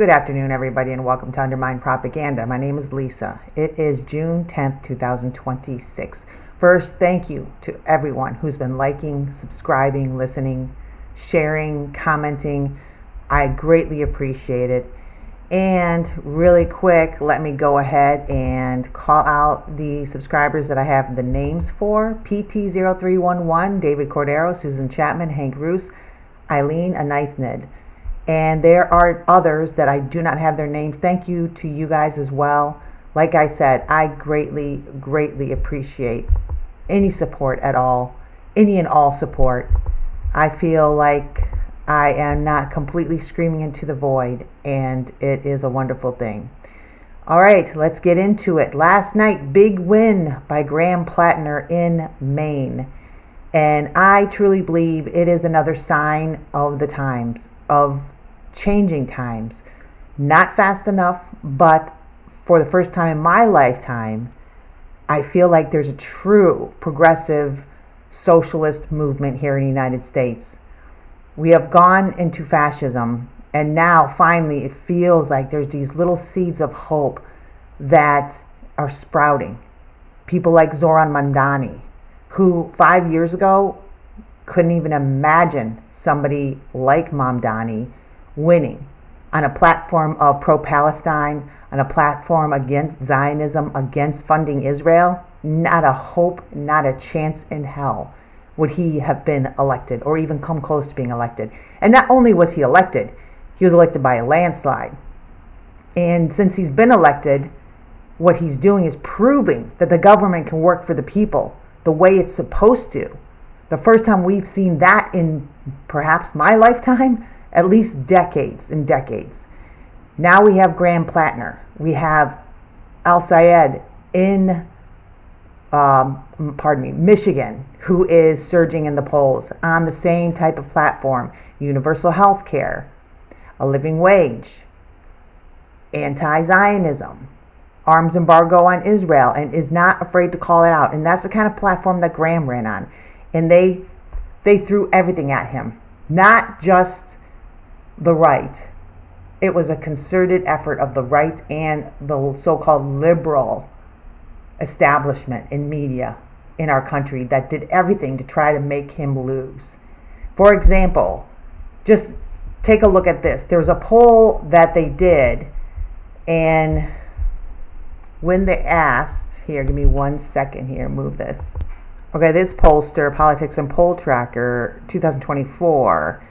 Good afternoon, everybody, and welcome to Undermine Propaganda. My name is Lisa. It is June 10th, 2026. First, thank you to everyone who's been liking, subscribing, listening, sharing, commenting. I greatly appreciate it. And really quick, let me go ahead and call out the subscribers that I have the names for. PT0311, David Cordero, Susan Chapman, Hank Roos, Eileen Anithnid. And there are others that I do not have their names. Thank you to you guys as well. Like I said, I greatly appreciate any support at all, any and all support. I feel like I am not completely screaming into the void, and it is a wonderful thing. All right, let's get into it. Last night, big win by Graham Platner in Maine. And I truly believe it is another sign of the times, of changing times. Not fast enough, but for the first time in my lifetime, I feel like there's a true progressive socialist movement here in the United States. We have gone into fascism, and now finally it feels like there's these little seeds of hope that are sprouting. People like Zoran Mamdani, who 5 years ago couldn't even imagine somebody like Mamdani winning on a platform of pro-Palestine, on a platform against Zionism, against funding Israel. Not a hope, not a chance in hell would he have been elected or even come close to being elected. And not only was he elected, he was elected by a landslide. And since he's been elected, what he's doing is proving that the government can work for the people the way it's supposed to. The first time we've seen that in perhaps my lifetime, at least decades and decades. Now we have Graham Platner. We have Al Sayed in Michigan, who is surging in the polls on the same type of platform: universal health care, a living wage, anti-Zionism, arms embargo on Israel, and is not afraid to call it out. And that's the kind of platform that Graham ran on. And they threw everything at him, not just the right. It was a concerted effort of the right and the so-called liberal establishment in media in our country that did everything to try to make him lose. For example, just take a look at this. There was a poll that they did, and when they asked, here, give me 1 second here, move this. Okay, this pollster, Politics and Poll Tracker 2024,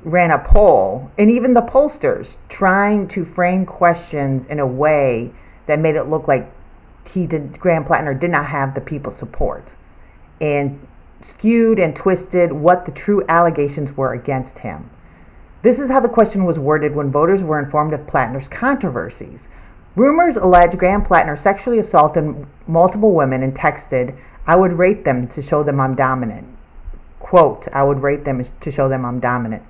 ran a poll, and even the pollsters trying to frame questions in a way that made it look like Graham Platner did not have the people's support, and skewed and twisted what the true allegations were against him. This is how the question was worded when voters were informed of Platner's controversies. Rumors allege Graham Platner sexually assaulted multiple women and texted, "I would rape them to show them I'm dominant." Quote, "I would rape them to show them I'm dominant."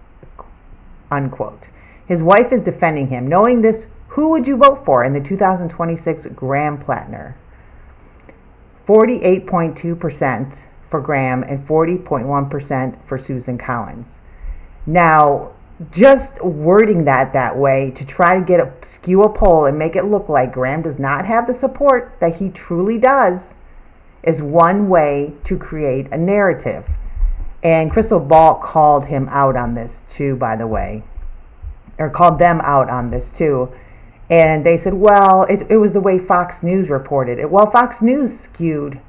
Unquote. His wife is defending him. Knowing this, who would you vote for in the 2026 Graham Platner? 48.2% for Graham and 40.1% for Susan Collins. Now, just wording that way to try to skew a poll and make it look like Graham does not have the support that he truly does is one way to create a narrative. And Crystal Ball called him out on this too, by the way, or called them out on this too. And they said, well, it was the way Fox News reported it. Well, Fox News skewed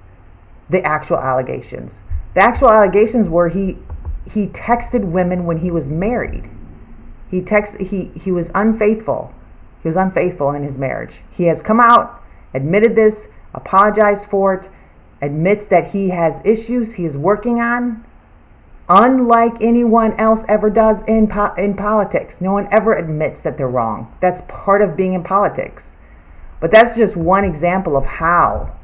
the actual allegations. The actual allegations were he texted women when he was married. He was unfaithful. He was unfaithful in his marriage. He has come out, admitted this, apologized for it, admits that he has issues he is working on. Unlike anyone else ever does in politics. No one ever admits that they're wrong. That's part of being in politics. But that's just one example of how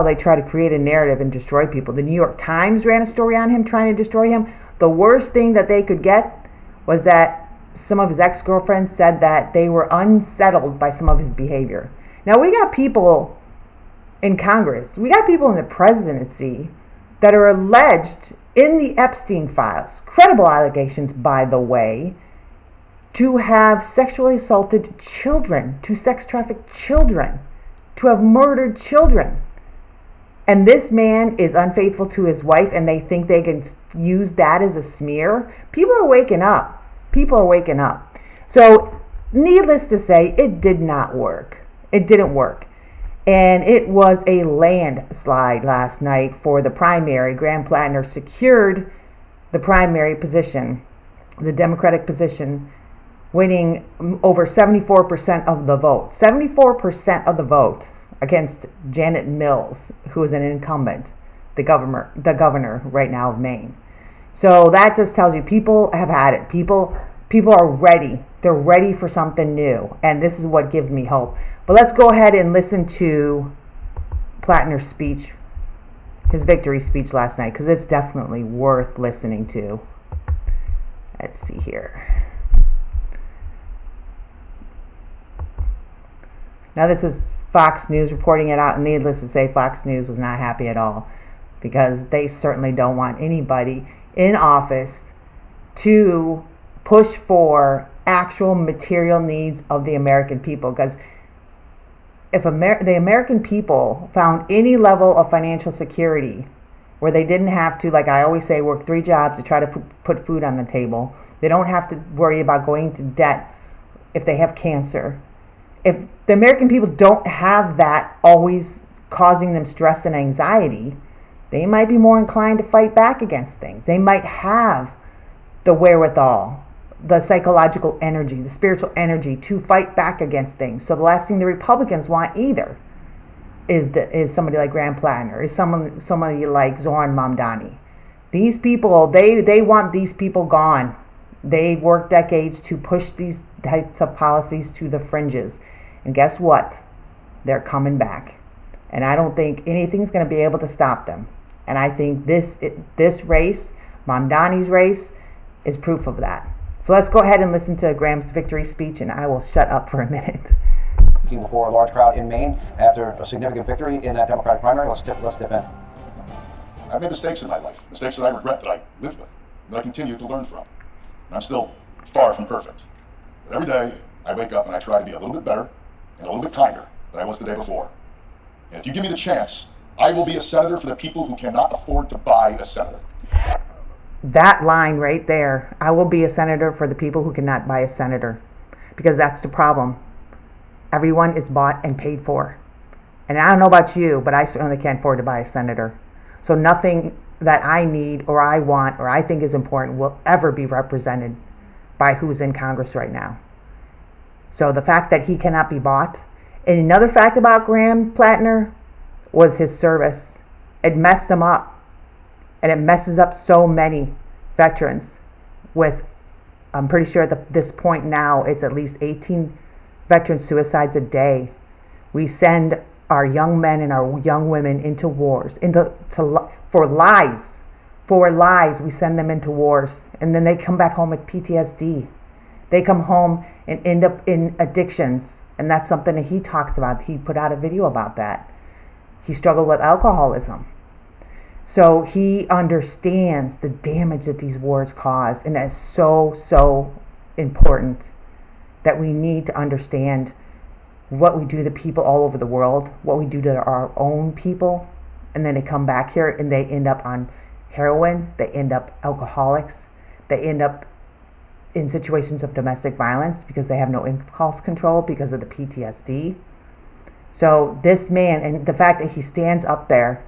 they try to create a narrative and destroy people. The New York Times ran a story on him trying to destroy him. The worst thing that they could get was that some of his ex-girlfriends said that they were unsettled by some of his behavior. Now, we got people in Congress, we got people in the presidency that are alleged in the Epstein files, credible allegations, by the way, to have sexually assaulted children, to sex trafficked children, to have murdered children. And this man is unfaithful to his wife, and they think they can use that as a smear. People are waking up. People are waking up. So, needless to say, it did not work. It didn't work. And it was a landslide last night for the primary. Graham Platner secured the primary position, the Democratic position, winning over 74% of the vote. 74% of the vote against Janet Mills, who is an incumbent, the governor right now of Maine. So that just tells you people have had it. People are ready. They're ready for something new. And this is what gives me hope. But let's go ahead and listen to Platner's speech, his victory speech last night, because it's definitely worth listening to. Let's see here. Now, this is Fox News reporting it out, and needless to say, Fox News was not happy at all, because they certainly don't want anybody in office to push for actual material needs of the American people. Because if the American people found any level of financial security where they didn't have to, like I always say, work 3 jobs to try to put food on the table, they don't have to worry about going into debt if they have cancer. If the American people don't have that always causing them stress and anxiety, they might be more inclined to fight back against things. They might have the wherewithal, the psychological energy, the spiritual energy to fight back against things. So the last thing the Republicans want either is somebody like Graham Platner, is somebody like Zoran Mamdani. These people, they want these people gone. They've worked decades to push these types of policies to the fringes. And guess what? They're coming back. And I don't think anything's going to be able to stop them. And I think this race, Mamdani's race, is proof of that. So let's go ahead and listen to Graham's victory speech, and I will shut up for a minute. Before a large crowd in Maine after a significant victory in that Democratic primary. Let's dip in. I've made mistakes in my life, mistakes that I regret, that I lived with, that I continue to learn from. And I'm still far from perfect. But every day I wake up and I try to be a little bit better and a little bit kinder than I was the day before. And if you give me the chance, I will be a senator for the people who cannot afford to buy a senator. That line right there, I will be a senator for the people who cannot buy a senator. Because that's the problem. Everyone is bought and paid for. And I don't know about you, but I certainly can't afford to buy a senator. So nothing that I need or I want or I think is important will ever be represented by who's in Congress right now. So the fact that he cannot be bought. And another fact about Graham Platner was his service. It messed him up. And it messes up so many veterans with, I'm pretty sure at this point now, it's at least 18 veteran suicides a day. We send our young men and our young women into wars, for lies. For lies, we send them into wars. And then they come back home with PTSD. They come home and end up in addictions. And that's something that he talks about. He put out a video about that. He struggled with alcoholism. So he understands the damage that these wars cause. And that's so, so important that we need to understand what we do to people all over the world, what we do to our own people. And then they come back here and they end up on heroin. They end up alcoholics. They end up in situations of domestic violence because they have no impulse control because of the PTSD. So this man, and the fact that he stands up there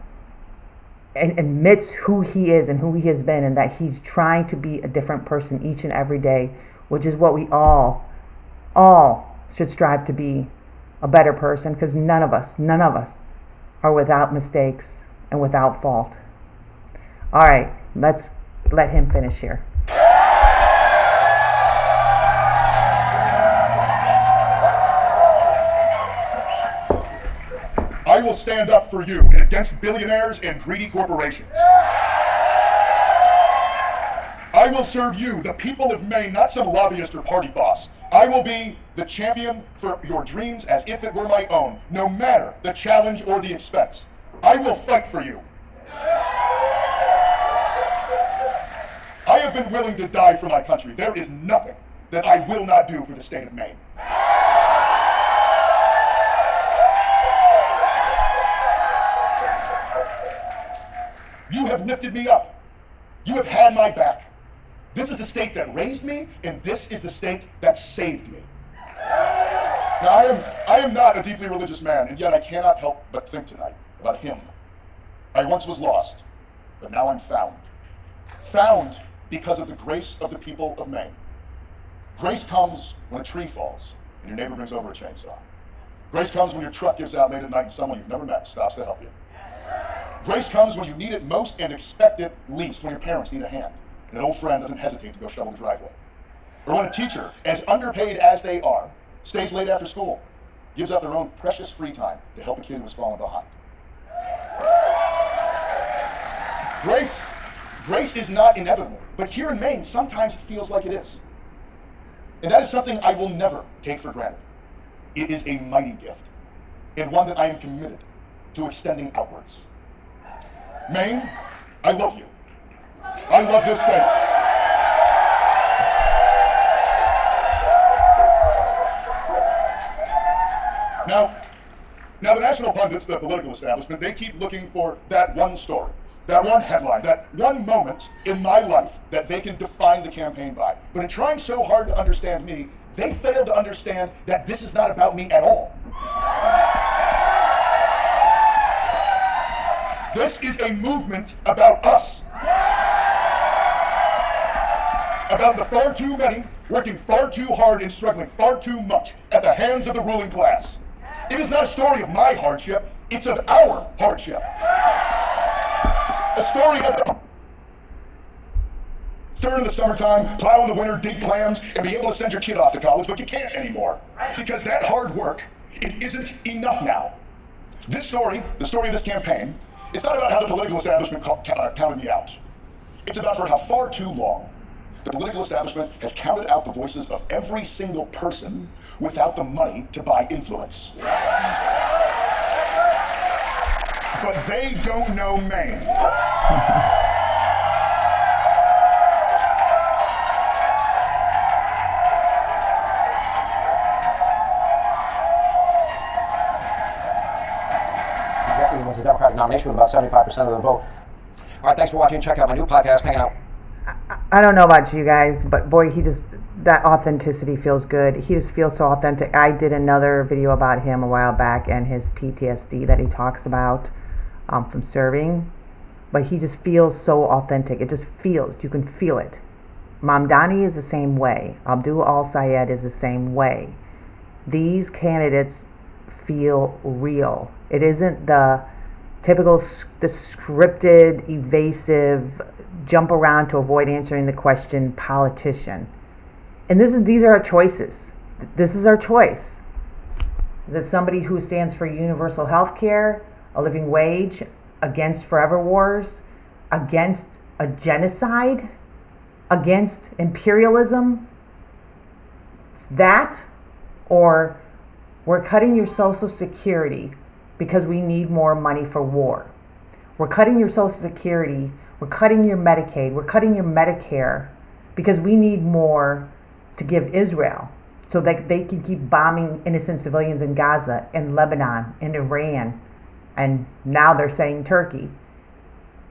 and admits who he is and who he has been, and that he's trying to be a different person each and every day, which is what we all should strive to be, a better person, because none of us are without mistakes and without fault. All right, let's let him finish here. I will stand up for you and against billionaires and greedy corporations. I will serve you, the people of Maine, not some lobbyist or party boss. I will be the champion for your dreams as if it were my own, no matter the challenge or the expense. I will fight for you. I have been willing to die for my country. There is nothing that I will not do for the state of Maine. You have lifted me up. You have had my back. This is the state that raised me, and this is the state that saved me. Now, I am not a deeply religious man, and yet I cannot help but think tonight about him. I once was lost, but now I'm found. Found because of the grace of the people of Maine. Grace comes when a tree falls and your neighbor brings over a chainsaw. Grace comes when your truck gives out late at night and someone you've never met stops to help you. Grace comes when you need it most and expect it least, when your parents need a hand and an old friend doesn't hesitate to go shovel the driveway. Or when a teacher, as underpaid as they are, stays late after school, gives up their own precious free time to help a kid who has fallen behind. Grace is not inevitable, but here in Maine, sometimes it feels like it is. And that is something I will never take for granted. It is a mighty gift, and one that I am committed to extending outwards. Maine, I love you. I love this state. Now the national pundits, the political establishment, they keep looking for that one story, that one headline, that one moment in my life that they can define the campaign by. But in trying so hard to understand me, they fail to understand that this is not about me at all. This is a movement about us. About the far too many working far too hard and struggling far too much at the hands of the ruling class. It is not a story of my hardship, it's of our hardship. A story of stir in the summertime, plow in the winter, dig clams, and be able to send your kid off to college, but you can't anymore. Because that hard work, it isn't enough now. This story, the story of this campaign, it's not about how the political establishment counted me out. It's about for how far too long the political establishment has counted out the voices of every single person without the money to buy influence. But they don't know Maine. Exactly, it was a Democratic nomination with about 75% of the vote. All right, thanks for watching. Check out my new podcast, Hanging Out. I don't know about you guys, but boy, that authenticity feels good. He just feels so authentic. I did another video about him a while back and his PTSD that he talks about from serving, but he just feels so authentic. It just feels, you can feel it. Mamdani is the same way. Abdul Al-Sayed is the same way. These candidates feel real. It isn't the typical, the scripted, evasive, jump around to avoid answering the question politician. And these are our choices. This is our choice. Is it somebody who stands for universal health care, a living wage, against forever wars, against a genocide, against imperialism? It's that, or we're cutting your Social Security because we need more money for war. We're cutting your Social Security, we're cutting your Medicaid, we're cutting your Medicare because we need more to give Israel so that they can keep bombing innocent civilians in Gaza and Lebanon and Iran, and now they're saying Turkey.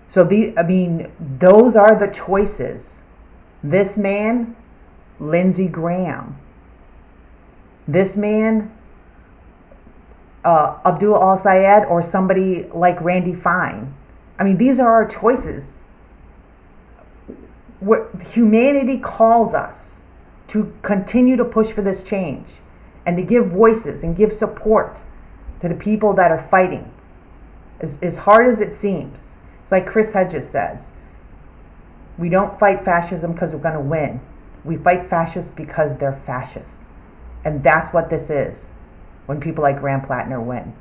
So those are the choices. This man, Lindsey Graham. This man, Abdul Al-Sayed, or somebody like Randy Fine. These are our choices. Humanity calls us to continue to push for this change and to give voices and give support to the people that are fighting. As hard as it seems, it's like Chris Hedges says, we don't fight fascism because we're going to win. We fight fascists because they're fascists. And that's what this is when people like Graham Platner win.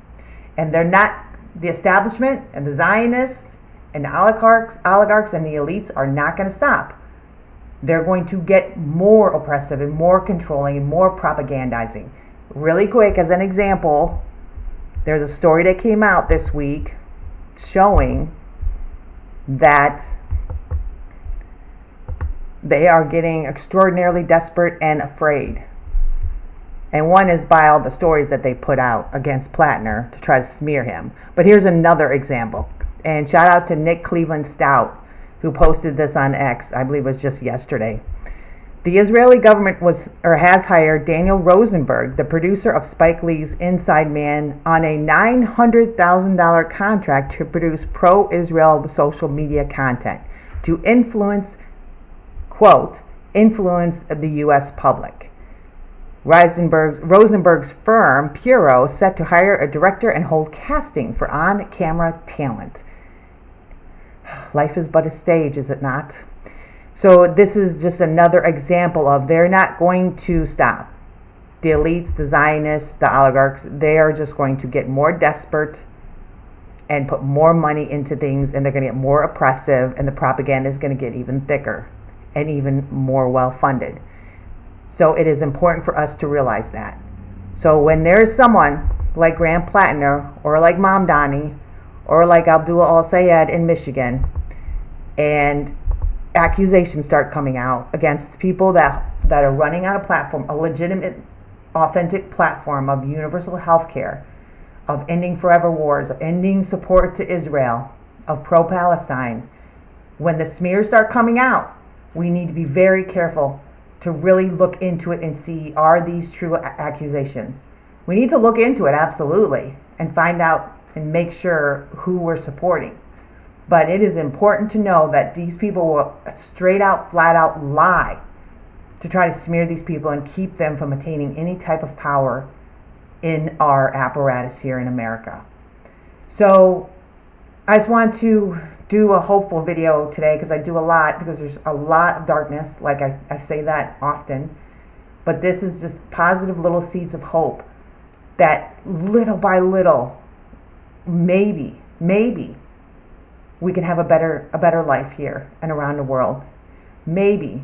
And they're not, the establishment and the Zionists and the oligarchs and the elites are not going to stop. They're going to get more oppressive and more controlling and more propagandizing. Really quick, as an example, there's a story that came out this week showing that They are getting extraordinarily desperate and afraid. And one is by all the stories that they put out against Platner to try to smear him. But here's another example. And shout out to Nick Cleveland Stout, who posted this on X, I believe it was just yesterday. The Israeli government has hired Daniel Rosenberg, the producer of Spike Lee's Inside Man, on a $900,000 contract to produce pro-Israel social media content to influence, quote, influence the U.S. public. Rosenberg's firm, Puro, set to hire a director and hold casting for on-camera talent. Life is but a stage, is it not? So this is just another example of they're not going to stop. The elites, the Zionists, the oligarchs, they are just going to get more desperate and put more money into things, and they're going to get more oppressive, and the propaganda is going to get even thicker and even more well-funded. So it is important for us to realize that. So when there's someone like Graham Platner or like Mamdani or like Abdullah Al-Sayed in Michigan, and accusations start coming out against people that are running on a platform, a legitimate, authentic platform of universal health care, of ending forever wars, of ending support to Israel, of pro-Palestine, when the smears start coming out, we need to be very careful to really look into it and see, are these true accusations? We need to look into it, absolutely, and find out and make sure who we're supporting. But it is important to know that these people will straight out, flat out lie to try to smear these people and keep them from attaining any type of power in our apparatus here in America. So I just want to do a hopeful video today, because I do a lot, because there's a lot of darkness, like I say that often. But this is just positive little seeds of hope that little by little, maybe we can have a better life here and around the world. Maybe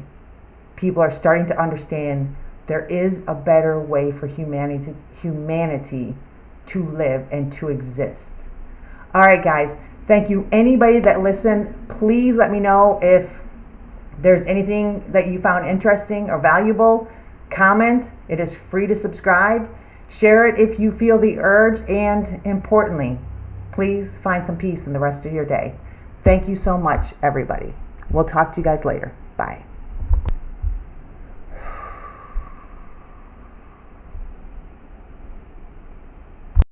people are starting to understand there is a better way for humanity to live and to exist. All right, guys. Thank you. Anybody that listened, please let me know if there's anything that you found interesting or valuable. Comment. It is free to subscribe. Share it if you feel the urge. And importantly, please find some peace in the rest of your day. Thank you so much, everybody. We'll talk to you guys later. Bye.